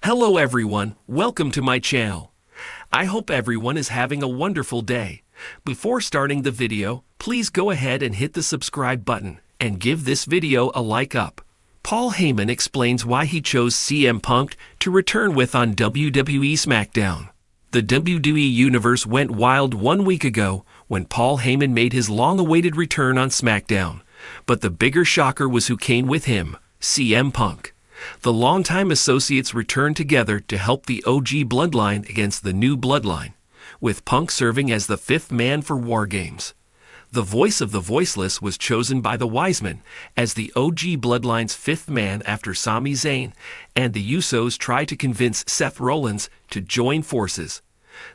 Hello everyone, welcome to my channel. I hope everyone is having a wonderful day. Before starting the video, please go ahead and hit the subscribe button and give this video a like up. Paul Heyman explains why he chose CM Punk to return with on WWE SmackDown. The WWE Universe went wild 1 week ago when Paul Heyman made his long-awaited return on SmackDown. But the bigger shocker was who came with him, CM Punk. The longtime associates returned together to help the OG Bloodline against the new Bloodline, with Punk serving as the fifth man for War Games. The voice of the voiceless was chosen by the Wisemen as the OG Bloodline's fifth man after Sami Zayn, and the Usos tried to convince Seth Rollins to join forces.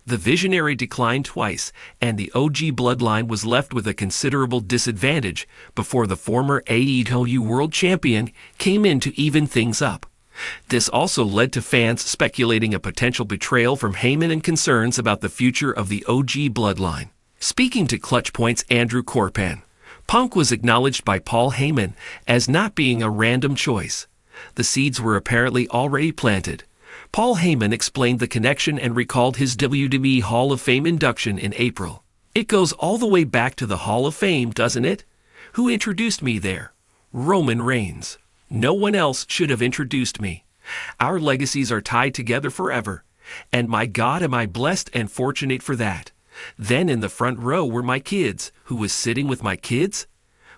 The Visionary declined twice, and the OG Bloodline was left with a considerable disadvantage before the former AEW World Champion came in to even things up. This also led to fans speculating a potential betrayal from Heyman and concerns about the future of the OG Bloodline. Speaking to Clutch Point's Andrew Corpan, Punk was acknowledged by Paul Heyman as not being a random choice. The seeds were apparently already planted. Paul Heyman explained the connection and recalled his WWE Hall of Fame induction in April. "It goes all the way back to the Hall of Fame, doesn't it? Who introduced me there? Roman Reigns. No one else should have introduced me. Our legacies are tied together forever, and my God am I blessed and fortunate for that. Then in the front row were my kids. Who was sitting with my kids?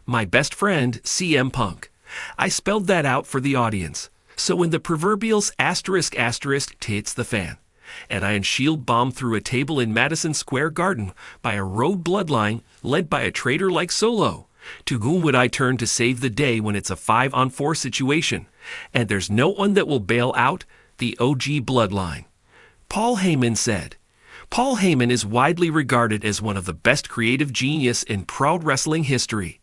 My best friend, CM Punk. I spelled that out for the audience. So when the proverbial asterisk hits the fan, and I shield bomb through a table in Madison Square Garden by a rogue bloodline led by a traitor like Solo, to whom would I turn to save the day when it's a 5-on-4 situation, and there's no one that will bail out the OG Bloodline?" Paul Heyman said. Paul Heyman is widely regarded as one of the best creative genius in pro wrestling history.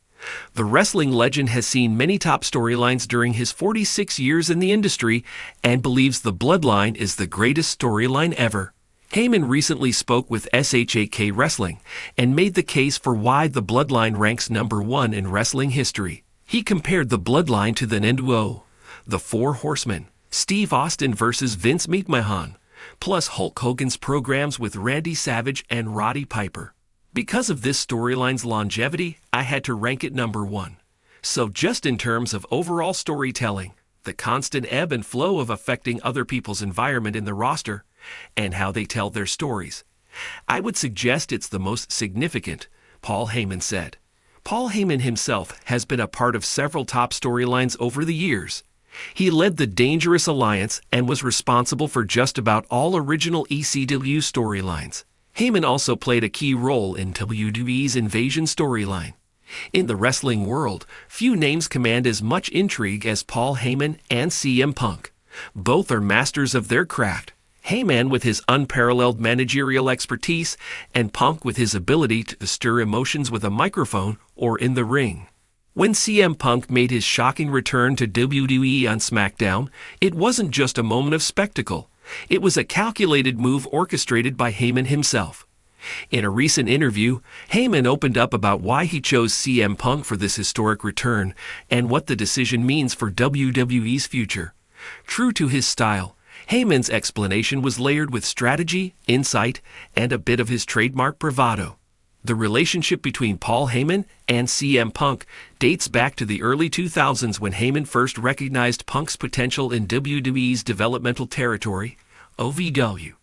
The wrestling legend has seen many top storylines during his 46 years in the industry and believes the Bloodline is the greatest storyline ever. Heyman recently spoke with SHAK Wrestling and made the case for why the Bloodline ranks #1 in wrestling history. He compared the Bloodline to the NWO, the Four Horsemen, Steve Austin versus Vince McMahon, plus Hulk Hogan's programs with Randy Savage and Roddy Piper. Because of this storyline's longevity, I had to rank it #1. So just in terms of overall storytelling, the constant ebb and flow of affecting other people's environment in the roster, and how they tell their stories, I would suggest it's the most significant, Paul Heyman said. Paul Heyman himself has been a part of several top storylines over the years. He led the Dangerous Alliance and was responsible for just about all original ECW storylines. Heyman also played a key role in WWE's Invasion storyline. In the wrestling world, few names command as much intrigue as Paul Heyman and CM Punk. Both are masters of their craft. Heyman with his unparalleled managerial expertise, and Punk with his ability to stir emotions with a microphone or in the ring. When CM Punk made his shocking return to WWE on SmackDown, it wasn't just a moment of spectacle. It was a calculated move orchestrated by Heyman himself. In a recent interview, Heyman opened up about why he chose CM Punk for this historic return and what the decision means for WWE's future. True to his style, Heyman's explanation was layered with strategy, insight, and a bit of his trademark bravado. The relationship between Paul Heyman and CM Punk dates back to the early 2000s when Heyman first recognized Punk's potential in WWE's developmental territory, OVW.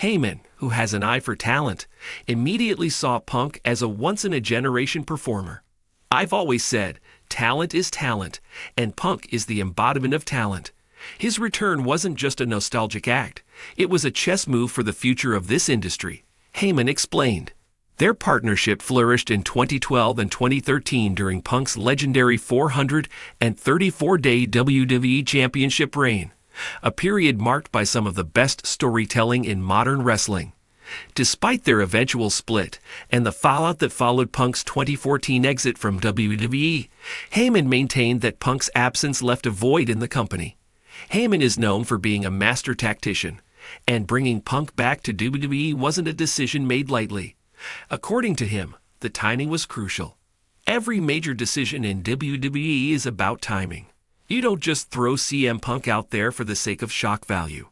Heyman, who has an eye for talent, immediately saw Punk as a once-in-a-generation performer. "I've always said, talent is talent, and Punk is the embodiment of talent. His return wasn't just a nostalgic act, it was a chess move for the future of this industry," Heyman explained. Their partnership flourished in 2012 and 2013 during Punk's legendary 434-day WWE Championship reign, a period marked by some of the best storytelling in modern wrestling. Despite their eventual split and the fallout that followed Punk's 2014 exit from WWE, Heyman maintained that Punk's absence left a void in the company. Heyman is known for being a master tactician, and bringing Punk back to WWE wasn't a decision made lightly. According to him, the timing was crucial. Every major decision in WWE is about timing. You don't just throw CM Punk out there for the sake of shock value.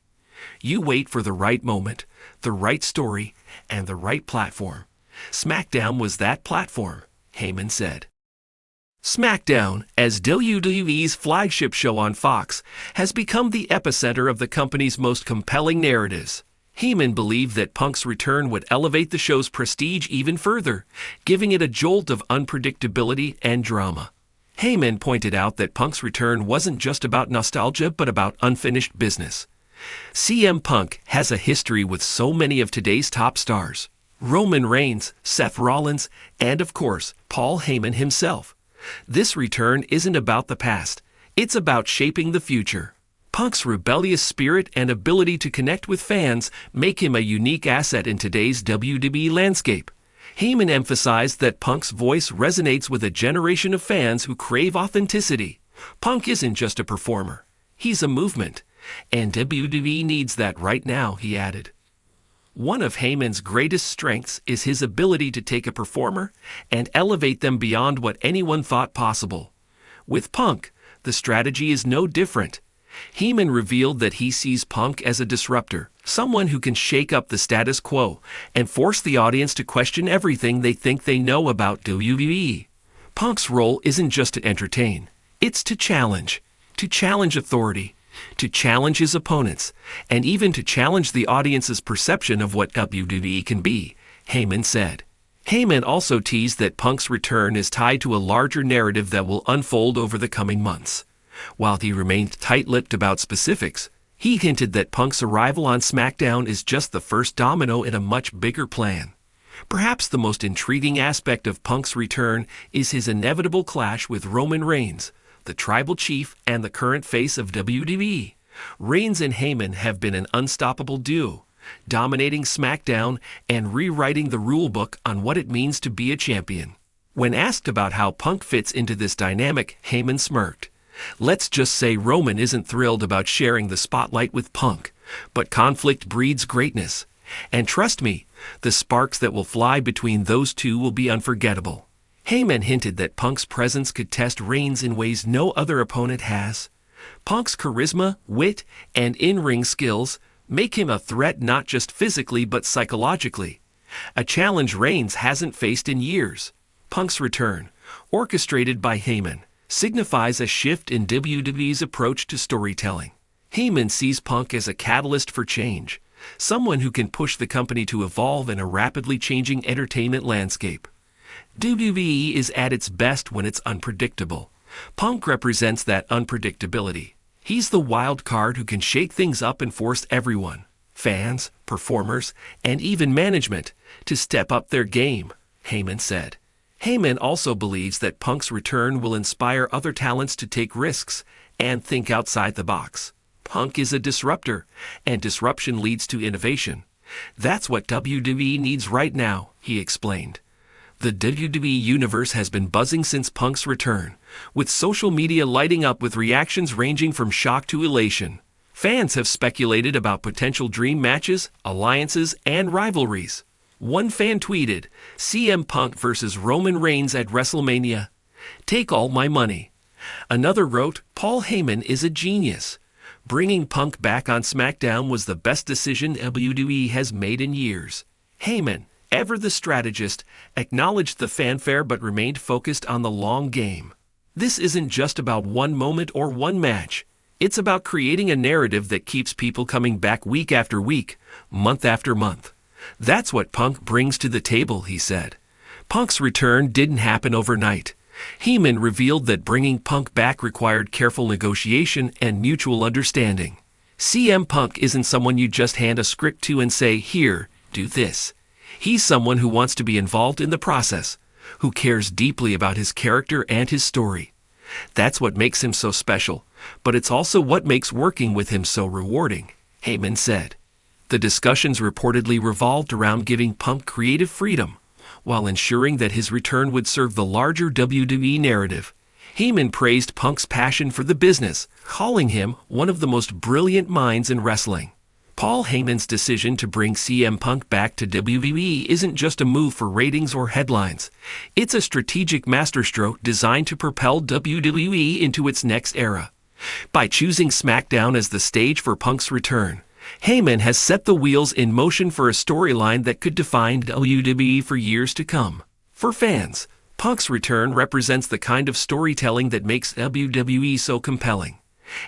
You wait for the right moment, the right story, and the right platform. SmackDown was that platform, Heyman said. SmackDown, as WWE's flagship show on Fox, has become the epicenter of the company's most compelling narratives. Heyman believed that Punk's return would elevate the show's prestige even further, giving it a jolt of unpredictability and drama. Heyman pointed out that Punk's return wasn't just about nostalgia but about unfinished business. CM Punk has a history with so many of today's top stars: Roman Reigns, Seth Rollins, and of course, Paul Heyman himself. This return isn't about the past, it's about shaping the future. Punk's rebellious spirit and ability to connect with fans make him a unique asset in today's WWE landscape. Heyman emphasized that Punk's voice resonates with a generation of fans who crave authenticity. Punk isn't just a performer, he's a movement, and WWE needs that right now, he added. One of Heyman's greatest strengths is his ability to take a performer and elevate them beyond what anyone thought possible. With Punk, the strategy is no different. Heyman revealed that he sees Punk as a disruptor, someone who can shake up the status quo and force the audience to question everything they think they know about WWE. Punk's role isn't just to entertain, it's to challenge authority, to challenge his opponents, and even to challenge the audience's perception of what WWE can be, Heyman said. Heyman also teased that Punk's return is tied to a larger narrative that will unfold over the coming months. While he remained tight-lipped about specifics, he hinted that Punk's arrival on SmackDown is just the first domino in a much bigger plan. Perhaps the most intriguing aspect of Punk's return is his inevitable clash with Roman Reigns, the tribal chief and the current face of WWE. Reigns and Heyman have been an unstoppable duo, dominating SmackDown and rewriting the rulebook on what it means to be a champion. When asked about how Punk fits into this dynamic, Heyman smirked. Let's just say Roman isn't thrilled about sharing the spotlight with Punk, but conflict breeds greatness. And trust me, the sparks that will fly between those two will be unforgettable. Heyman hinted that Punk's presence could test Reigns in ways no other opponent has. Punk's charisma, wit, and in-ring skills make him a threat not just physically but psychologically, a challenge Reigns hasn't faced in years. Punk's return, orchestrated by Heyman, signifies a shift in WWE's approach to storytelling. Heyman sees Punk as a catalyst for change, someone who can push the company to evolve in a rapidly changing entertainment landscape. WWE is at its best when it's unpredictable. Punk represents that unpredictability. He's the wild card who can shake things up and force everyone, fans, performers, and even management, to step up their game, Heyman said. Heyman also believes that Punk's return will inspire other talents to take risks and think outside the box. Punk is a disruptor, and disruption leads to innovation. That's what WWE needs right now, he explained. The WWE universe has been buzzing since Punk's return, with social media lighting up with reactions ranging from shock to elation. Fans have speculated about potential dream matches, alliances, and rivalries. One fan tweeted, "CM Punk versus Roman Reigns at WrestleMania. Take all my money." Another wrote, "Paul Heyman is a genius. Bringing Punk back on SmackDown was the best decision WWE has made in years." Heyman, ever the strategist, acknowledged the fanfare but remained focused on the long game. This isn't just about one moment or one match. It's about creating a narrative that keeps people coming back week after week, month after month. That's what Punk brings to the table, he said. Punk's return didn't happen overnight. Heyman revealed that bringing Punk back required careful negotiation and mutual understanding. CM Punk isn't someone you just hand a script to and say, "Here, do this." He's someone who wants to be involved in the process, who cares deeply about his character and his story. That's what makes him so special, but it's also what makes working with him so rewarding, Heyman said. The discussions reportedly revolved around giving Punk creative freedom, while ensuring that his return would serve the larger WWE narrative. Heyman praised Punk's passion for the business, calling him one of the most brilliant minds in wrestling. Paul Heyman's decision to bring CM Punk back to WWE isn't just a move for ratings or headlines. It's a strategic masterstroke designed to propel WWE into its next era. By choosing SmackDown as the stage for Punk's return, Heyman has set the wheels in motion for a storyline that could define WWE for years to come. For fans, Punk's return represents the kind of storytelling that makes WWE so compelling.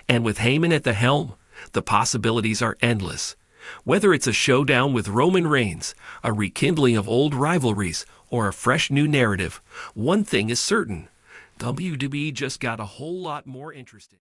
And with Heyman at the helm, the possibilities are endless. Whether it's a showdown with Roman Reigns, a rekindling of old rivalries, or a fresh new narrative, one thing is certain: WWE just got a whole lot more interesting.